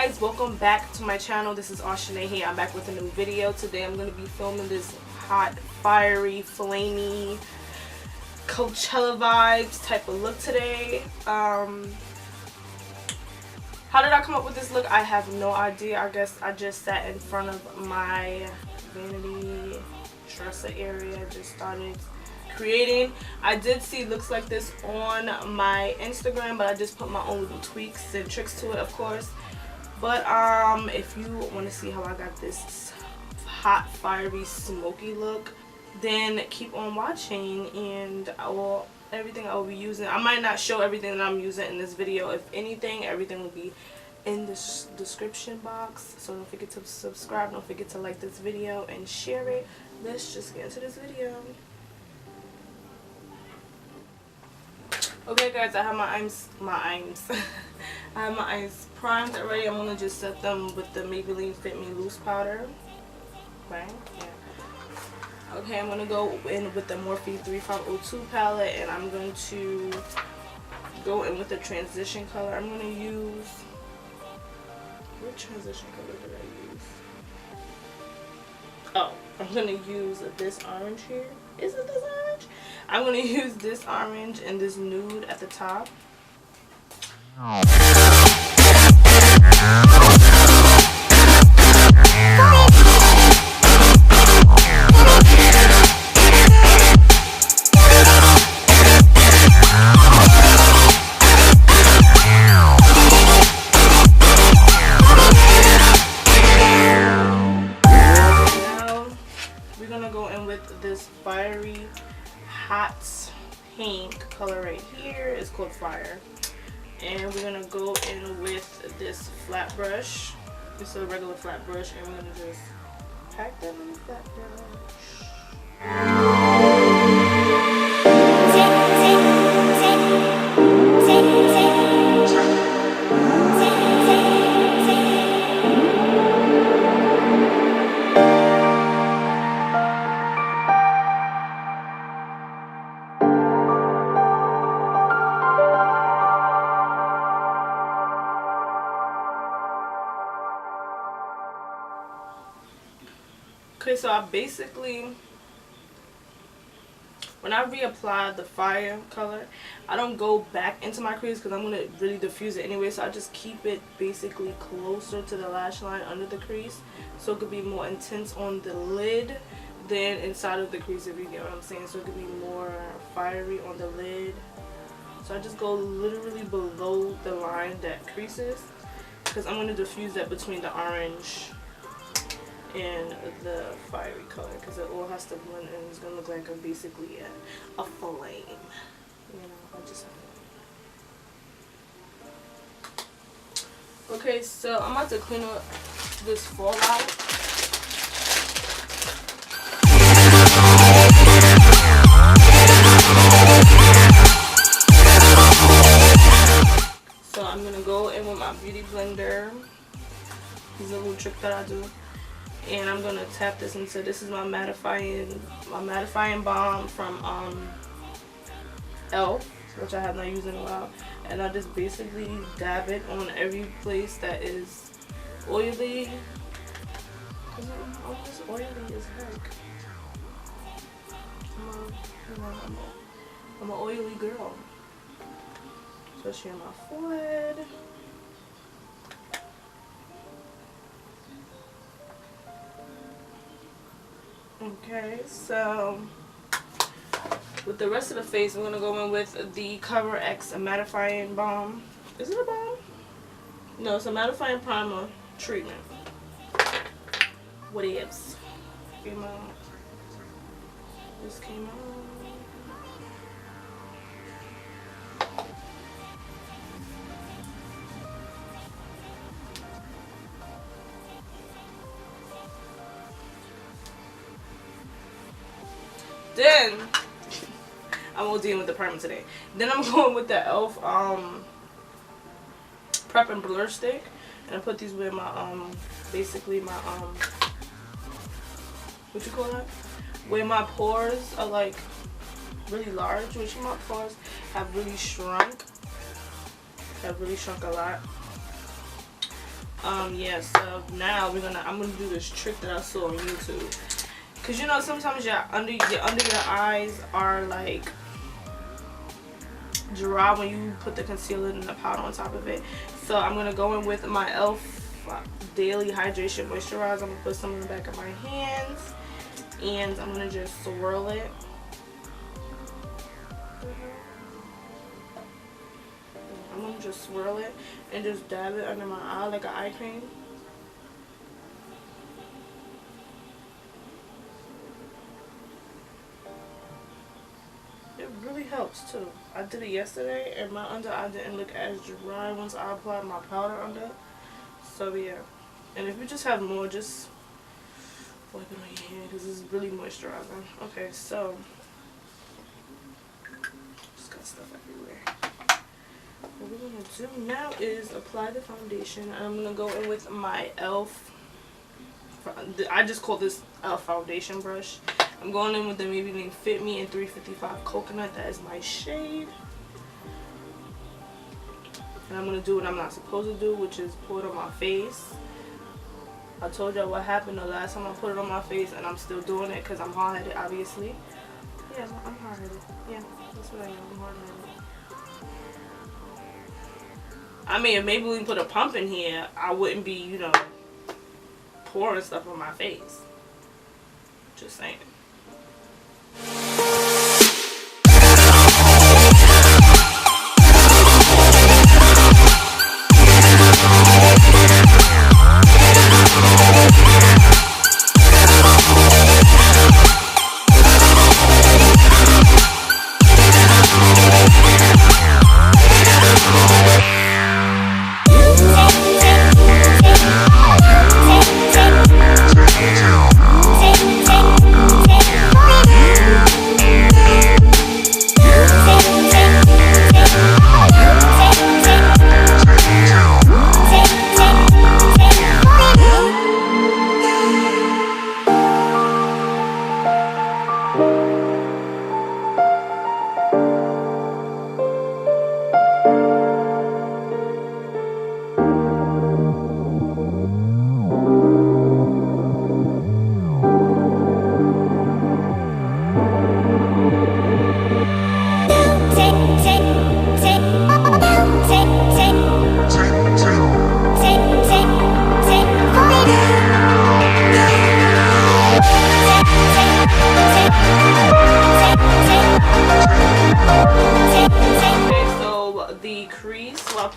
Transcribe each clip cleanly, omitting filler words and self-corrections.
guys, welcome back to my channel. This is Ashanae here. I'm back with a new video. Today I'm going to be filming this hot, fiery, flamey, Coachella vibes type of look today. How did I come up with this look? I have no idea. I guess I just sat in front of my vanity dresser area and just started creating. I did see looks like this on my Instagram, but I just put my own little tweaks and tricks to it, of course. But if you want to see how I got this hot, fiery, smoky look, then keep on watching, and everything I will be using. I might not show everything that I'm using in this video. If anything, everything will be in the description box. So don't forget to subscribe, don't forget to like this video and share it. Let's just get into this video. Okay guys, I have my eyes I have my eyes primed already. I'm gonna just set them with the Maybelline Fit Me loose powder. Right? Yeah. Okay, I'm gonna go in with the Morphe 3502 palette, and I'm going to go in with the transition color. I'm gonna use, what transition color did I use? Oh, I'm gonna use this orange here. Is it this orange? I'm going to use this orange and this nude at the top. Now we're going to go in with this fiery hot pink color right here. It's called Fire, and we're gonna go in with this flat brush. It's a regular flat brush, and we're gonna just pack that in the flat brush. Okay, so I basically, when I reapply the fire color, I don't go back into my crease because I'm going to really diffuse it anyway. So I just keep it basically closer to the lash line under the crease, so it could be more intense on the lid than inside of the crease, if you get what I'm saying. So it could be more fiery on the lid. So I just go literally below the line that creases, because I'm going to diffuse that between the orange and the fiery color, because it all has to blend and it's gonna look like I'm basically a flame. You know, I just okay, so I'm about to clean up this fallout. So I'm gonna go in with my beauty blender. This is a little trick that I do. And I'm gonna tap this into, this is my Matifying Balm from e.l.f., which I have not used in a while, and I just basically dab it on every place that is oily, because I'm just oily as heck. I'm an oily girl, especially on my forehead. Okay, so with the rest of the face, I'm going to go in with the CoverFX Mattifying Balm. Is it a balm? No, it's a mattifying primer treatment. What else? Came out. This came out. Then I'm ODing with the primer today. Then I'm going with the e.l.f. Prep and Blur stick, and I put these with my basically my what you call that? Where my pores are like really large, which my pores have really shrunk. Have really shrunk a lot. Yeah, so now I'm gonna do this trick that I saw on YouTube. Cause you know sometimes your under your eyes are like dry when you put the concealer and the powder on top of it. So I'm gonna go in with my e.l.f. Daily Hydration Moisturizer. I'm gonna put some in the back of my hands, and I'm gonna just swirl it. I'm gonna just swirl it and just dab it under my eye like an eye cream. It really helps too. I did it yesterday and my under eye didn't look as dry once I applied my powder under. So yeah. And if you just have more, just wipe it on your hair because this is really moisturizing. Okay, so just got stuff everywhere. What we're gonna do now is apply the foundation. I'm gonna go in with my e.l.f. I just call this e.l.f. foundation brush. I'm going in with the Maybelline Fit Me in 355 Coconut. That is my shade. And I'm gonna do what I'm not supposed to do, which is pour it on my face. I told y'all what happened the last time I put it on my face, and I'm still doing it because I'm hard-headed, obviously. Yeah, I'm hard-headed. Yeah, that's what I am. I'm hard-headed. I mean, if Maybelline put a pump in here, I wouldn't be, you know, pouring stuff on my face. Just saying.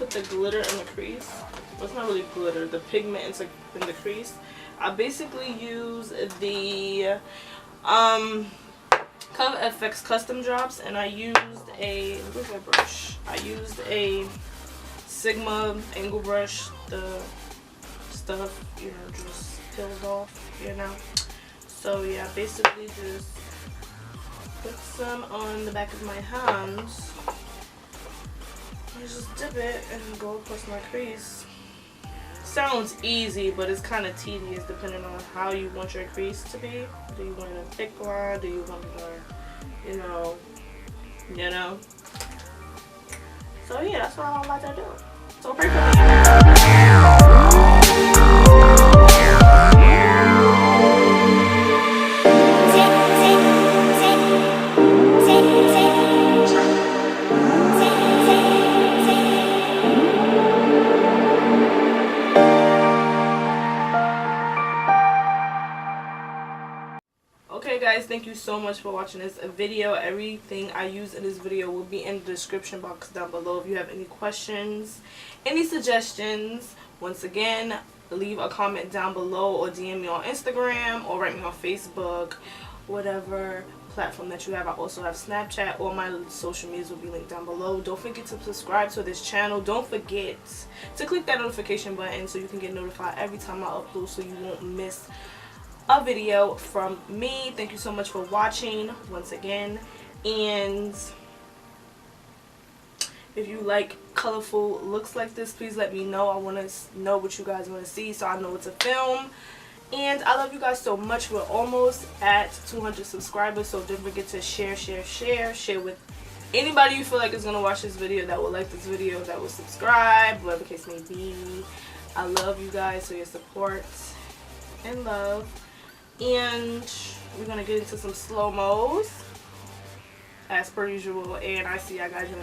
The glitter in the crease. Well, it's not really glitter, the pigment in the crease. I basically use the CoverFX custom drops, and I used a, where's my brush? I used a Sigma angle brush. The stuff, you know, just peels off, you know. So yeah, basically just put some on the back of my hands. I just dip it and go across my crease. Sounds easy, but it's kind of tedious depending on how you want your crease to be. Do you want a thick line? Do you want a, you know. So yeah, that's what I'm about to do. So pray for me. Okay guys, thank you so much for watching this video. Everything I use in this video will be in the description box down below. If you have any questions, any suggestions, once again, leave a comment down below or DM me on Instagram or write me on Facebook, whatever platform that you have. I also have Snapchat. All my social medias will be linked down below. Don't forget to subscribe to this channel. Don't forget to click that notification button so you can get notified every time I upload, so you won't miss a video from me. Thank you so much for watching once again, and if you like colorful looks like this, please let me know. I want to know what you guys want to see so I know what to film. And I love you guys so much. We're almost at 200 subscribers, so don't forget to share with anybody you feel like is going to watch this video, that will like this video, that will subscribe, whatever the case may be. I love you guys for your support and love. And we're gonna get into some slow-mos as per usual, and I see I got you in